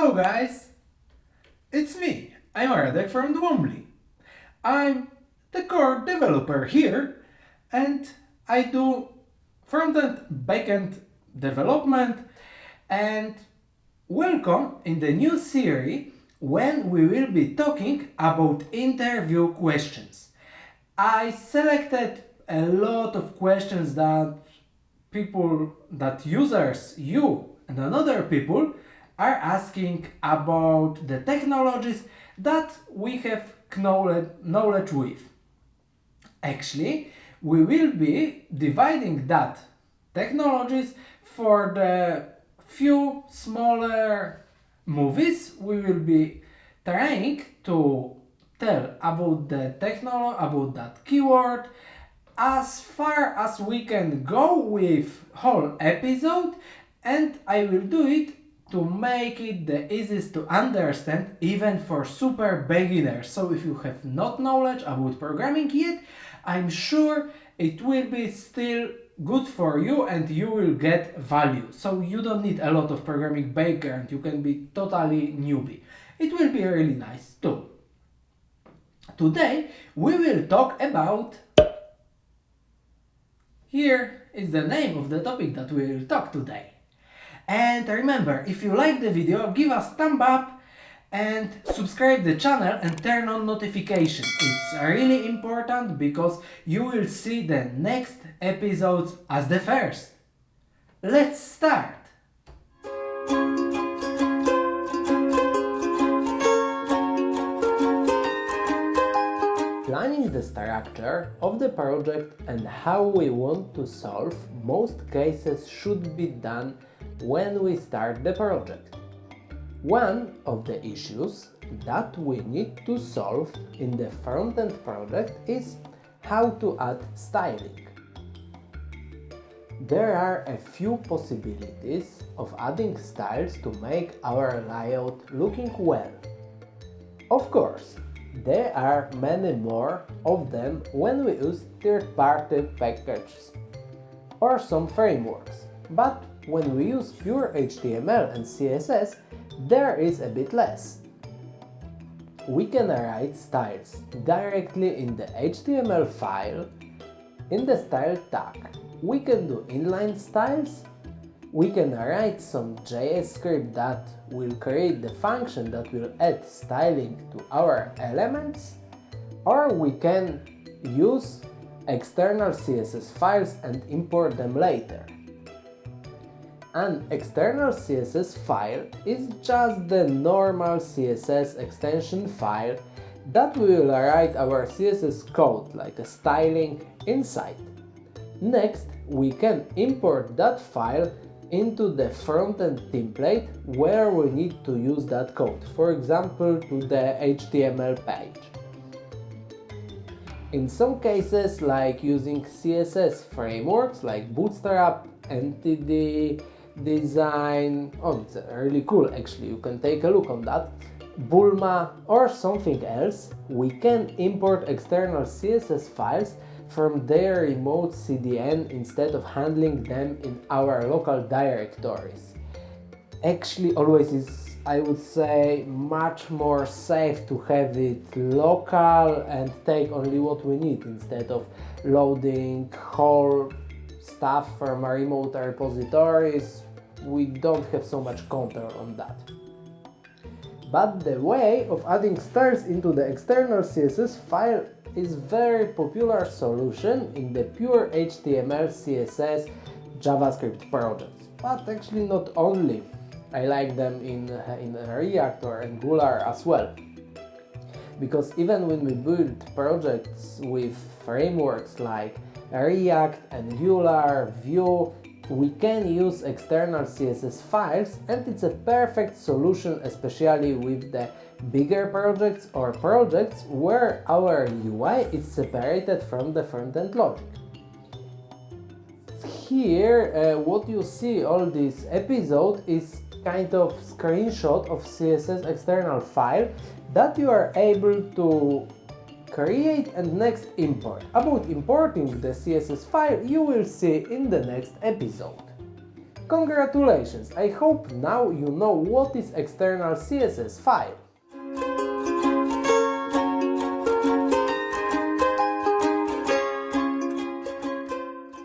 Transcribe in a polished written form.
Hello guys, it's me, I'm Radek from Dwombly. I'm the core developer here and I do front-end, back-end development, and welcome in the new series when we will be talking about interview questions. I selected a lot of questions that users, you and another people are asking about the technologies that we have knowledge with. Actually, we will be dividing that technologies for the few smaller movies. We will be trying to tell about the technology, about that keyword, as far as we can go with whole episode, and I will do it to make it the easiest to understand even for super beginners. So if you have not knowledge about programming yet, I'm sure it will be still good for you and you will get value. So you don't need a lot of programming background, you can be totally newbie. It will be really nice too. Today we will talk about, here is the name of the topic that we will talk today. And remember, if you like the video, give us thumb up and subscribe the channel and turn on notifications. It's really important because you will see the next episodes as the first. Let's start! Planning the structure of the project and how we want to solve most cases should be done when we start the project. One of the issues that we need to solve in the front-end project is how to add styling. There are a few possibilities of adding styles to make our layout looking well. Of course, there are many more of them when we use third-party packages or some frameworks, but when we use pure HTML and CSS, there is a bit less. We can write styles directly in the HTML file in the style tag. We can do inline styles. We can write some JS script that will create the function that will add styling to our elements, or we can use external CSS files and import them later. An external CSS file is just the normal CSS extension file that we will write our CSS code like a styling inside. Next, we can import that file into the front-end template where we need to use that code, for example to the HTML page. In some cases, like using CSS frameworks like Bootstrap, Entity, Design, it's really cool actually, you can take a look on that, Bulma or something else, we can import external CSS files from their remote CDN instead of handling them in our local directories. Actually, always is, I would say, much more safe to have it local and take only what we need instead of loading whole stuff from our remote repositories. We don't have so much control on that. But the way of adding styles into the external CSS file is very popular solution in the pure HTML, CSS, JavaScript projects. But actually not only. I like them in React or Angular as well. Because even when we build projects with frameworks like React, Angular, Vue, we can use external CSS files, and it's a perfect solution, especially with the bigger projects or projects where our UI is separated from the front-end logic. Here, what you see all this episode is kind of screenshot of CSS external file that you are able to create and next import. About importing the CSS file you will see in the next episode. Congratulations! I hope now you know what is external CSS file.